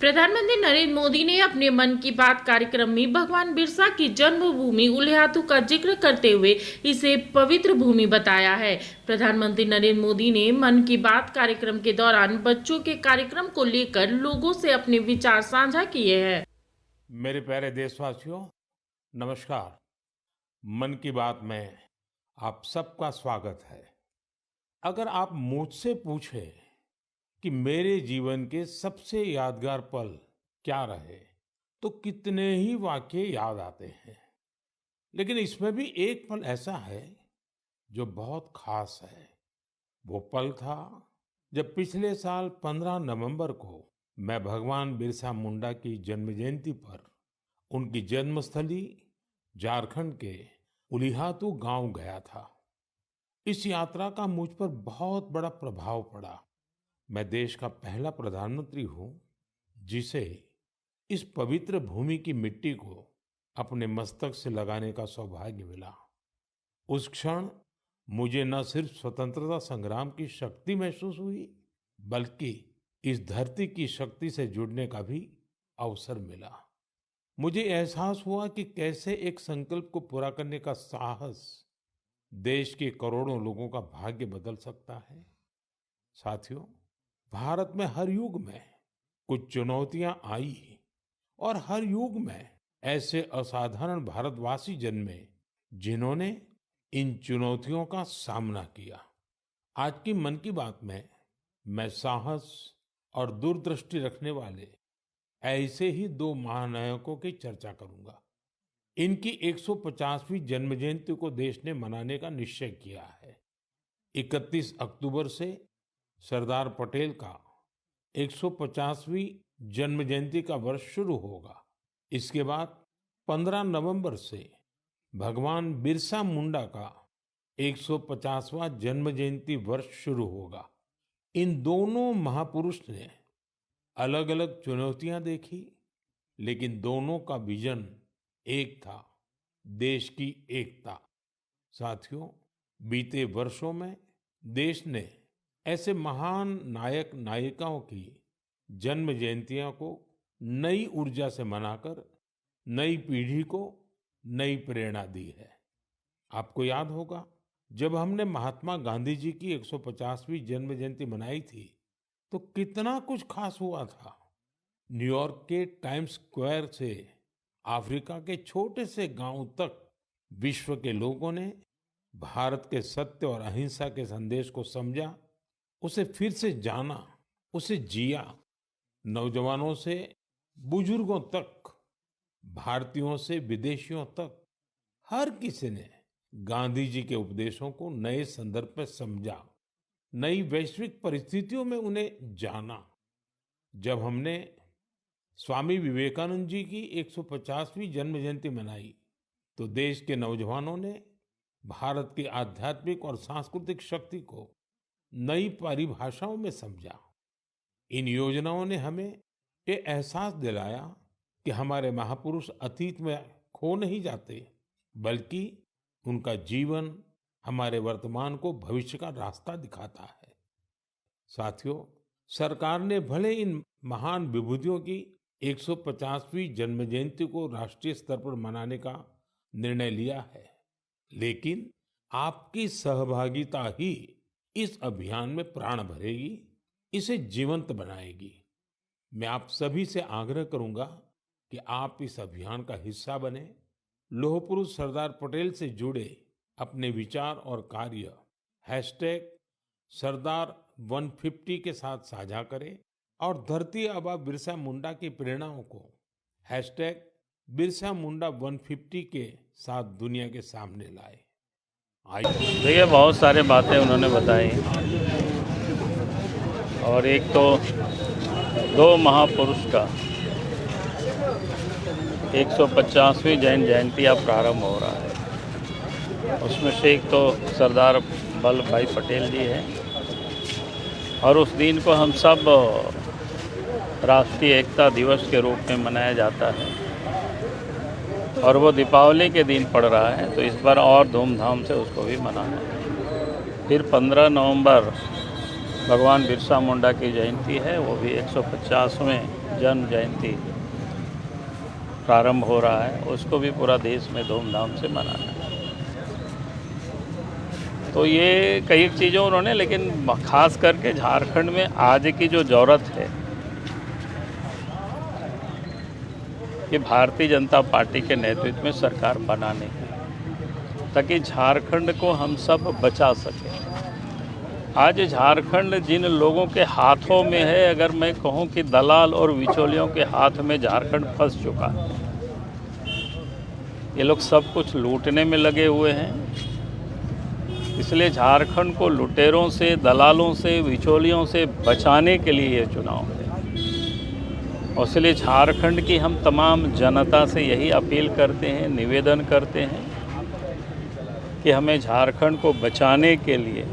प्रधानमंत्री नरेंद्र मोदी ने अपने मन की बात कार्यक्रम में भगवान बिरसा की जन्मभूमि उलियातू का जिक्र करते हुए इसे पवित्र भूमि बताया है। प्रधानमंत्री नरेंद्र मोदी ने मन की बात कार्यक्रम के दौरान बच्चों के कार्यक्रम को लेकर लोगों से अपने विचार साझा किए हैं। मेरे प्यारे देशवासियों, नमस्कार। मन की बात में आप सबका स्वागत है। अगर आप मुझसे पूछें कि मेरे जीवन के सबसे यादगार पल क्या रहे, तो कितने ही वाक्य याद आते हैं। लेकिन इसमें भी एक पल ऐसा है जो बहुत खास है। वो पल था जब पिछले साल 15 नवंबर को मैं भगवान बिरसा मुंडा की जन्म जयंती पर उनकी जन्मस्थली झारखंड के उलिहातू गांव गया था। इस यात्रा का मुझ पर बहुत बड़ा प्रभाव पड़ा। मैं देश का पहला प्रधानमंत्री हूं जिसे इस पवित्र भूमि की मिट्टी को अपने मस्तक से लगाने का सौभाग्य मिला। उस क्षण मुझे न सिर्फ स्वतंत्रता संग्राम की शक्ति महसूस हुई, बल्कि इस धरती की शक्ति से जुड़ने का भी अवसर मिला। मुझे एहसास हुआ कि कैसे एक संकल्प को पूरा करने का साहस देश के करोड़ों लोगों का भाग्य बदल सकता है। साथियों, भारत में हर युग में कुछ चुनौतियां आई और हर युग में ऐसे असाधारण भारतवासी जन्मे जिन्होंने इन चुनौतियों का सामना किया। आज की मन की बात में मैं साहस और दूरदृष्टि रखने वाले ऐसे ही दो महानायकों की चर्चा करूंगा। इनकी 150वीं जन्म जयंती को देश ने मनाने का निश्चय किया है। 31 अक्टूबर से सरदार पटेल का 150वीं जन्म जयंती का वर्ष शुरू होगा। इसके बाद 15 नवंबर से भगवान बिरसा मुंडा का 150वां जन्म जयंती वर्ष शुरू होगा। इन दोनों महापुरुष ने अलग अलग चुनौतियां देखी, लेकिन दोनों का विजन एक था, देश की एकता। साथियों, बीते वर्षों में देश ने ऐसे महान नायक नायिकाओं की जन्म जयंतियों को नई ऊर्जा से मनाकर नई पीढ़ी को नई प्रेरणा दी है। आपको याद होगा, जब हमने महात्मा गांधी जी की 150वीं जन्म जयंती मनाई थी तो कितना कुछ खास हुआ था। न्यूयॉर्क के टाइम्स स्क्वायर से अफ्रीका के छोटे से गांव तक विश्व के लोगों ने भारत के सत्य और अहिंसा के संदेश को समझा, उसे फिर से जाना, उसे जिया। नौजवानों से बुजुर्गों तक, भारतीयों से विदेशियों तक, हर किसी ने गांधी जी के उपदेशों को नए संदर्भ में समझा, नई वैश्विक परिस्थितियों में उन्हें जाना। जब हमने स्वामी विवेकानंद जी की 150वीं जन्म जयंती मनाई तो देश के नौजवानों ने भारत की आध्यात्मिक और सांस्कृतिक शक्ति को नई परिभाषाओं में समझा। इन योजनाओं ने हमें ये एहसास दिलाया कि हमारे महापुरुष अतीत में खो नहीं जाते, बल्कि उनका जीवन हमारे वर्तमान को भविष्य का रास्ता दिखाता है। साथियों, सरकार ने भले इन महान विभूतियों की 150वीं जन्म जयंती को राष्ट्रीय स्तर पर मनाने का निर्णय लिया है, लेकिन आपकी सहभागिता ही इस अभियान में प्राण भरेगी, इसे जीवंत बनाएगी। मैं आप सभी से आग्रह करूंगा कि आप इस अभियान का हिस्सा बने। लौह पुरुष सरदार पटेल से जुड़े अपने विचार और कार्य #सरदार150 के साथ साझा करें और धरती आबा बिरसा मुंडा की प्रेरणाओं को #बिरसामुंडा150 के साथ दुनिया के सामने लाए। देखिए, बहुत सारे बातें उन्होंने बताई और एक तो दो महापुरुष का 150वीं जयंती अब प्रारंभ हो रहा है। उसमें से एक तो सरदार वल्लभ भाई पटेल जी हैं और उस दिन को हम सब राष्ट्रीय एकता दिवस के रूप में मनाया जाता है और वो दीपावली के दिन पड़ रहा है, तो इस बार और धूमधाम से उसको भी मनाना है। फिर 15 नवंबर भगवान बिरसा मुंडा की जयंती है, वो भी 150वें जन्म जयंती प्रारंभ हो रहा है। उसको भी पूरा देश में धूमधाम से मनाना है। तो ये कई चीज़ों उन्होंने, लेकिन खास करके झारखंड में आज की जो ज़रूरत है कि भारतीय जनता पार्टी के नेतृत्व में सरकार बनाने की, ताकि झारखंड को हम सब बचा सकें। आज झारखंड जिन लोगों के हाथों में है, अगर मैं कहूं कि दलाल और बिचौलियों के हाथ में झारखंड फंस चुका है। ये लोग सब कुछ लूटने में लगे हुए हैं। इसलिए झारखंड को लुटेरों से, दलालों से, बिचौलियों से बचाने के लिए ये चुनाव है। और इसलिए झारखंड की हम तमाम जनता से यही अपील करते हैं, निवेदन करते हैं कि हमें झारखंड को बचाने के लिए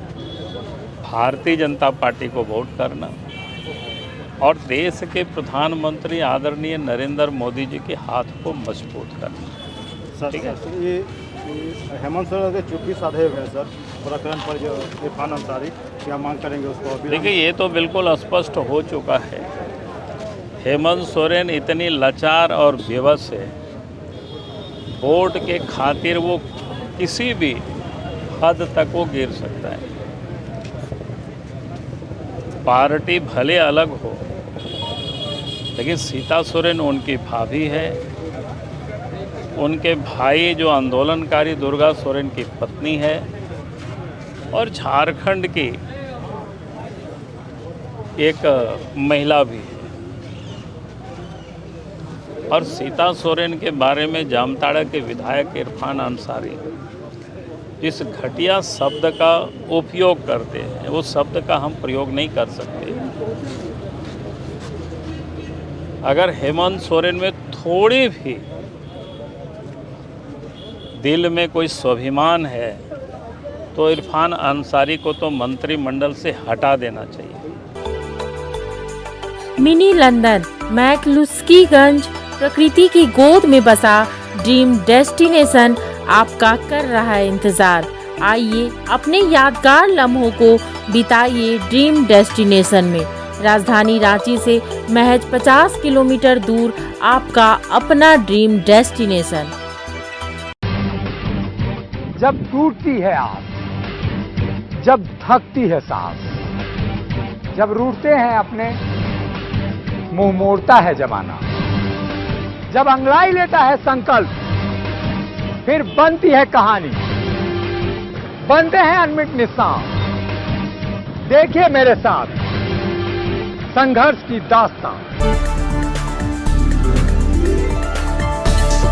भारतीय जनता पार्टी को वोट करना और देश के प्रधानमंत्री आदरणीय नरेंद्र मोदी जी के हाथ को मजबूत करना। ठीक है। ये हेमंत सोरेन के चुप्पी साधे हुए हैं सर प्रकरण पर, जो इरफान अंसारी, क्या मांग करेंगे उसको? देखिए, ये तो बिल्कुल स्पष्ट हो चुका है। हेमंत सोरेन इतनी लाचार और बेबस है, वोट के खातिर वो किसी भी हद तक वो गिर सकता है। पार्टी भले अलग हो, लेकिन सीता सोरेन उनकी भाभी है। उनके भाई जो आंदोलनकारी दुर्गा सोरेन की पत्नी है, और झारखंड की एक महिला भी है। और सीता सोरेन के बारे में जामताड़ा के विधायक इरफान अंसारी जिस घटिया शब्द का उपयोग करते हैं, वो शब्द का हम प्रयोग नहीं कर सकते। अगर हेमंत सोरेन में थोड़ी भी दिल में कोई स्वाभिमान है, तो इरफान अंसारी को तो मंत्रिमंडल से हटा देना चाहिए। मिनी लंदन मैक्लुस्कीगंज प्रकृति की गोद में बसा ड्रीम डेस्टिनेशन आपका कर रहा है इंतजार। आइए अपने यादगार लम्हों को बिताइए ड्रीम डेस्टिनेशन में। राजधानी रांची से महज 50 किलोमीटर दूर आपका अपना ड्रीम डेस्टिनेशन। जब टूटती है आस, जब थकती है सांस, जब रूठते हैं अपने, मुंह मोड़ता है जमाना, जब अंगड़ाई लेता है संकल्प, फिर बनती है कहानी, बनते हैं अनमिट निशान। देखिए मेरे साथ संघर्ष की दास्तान।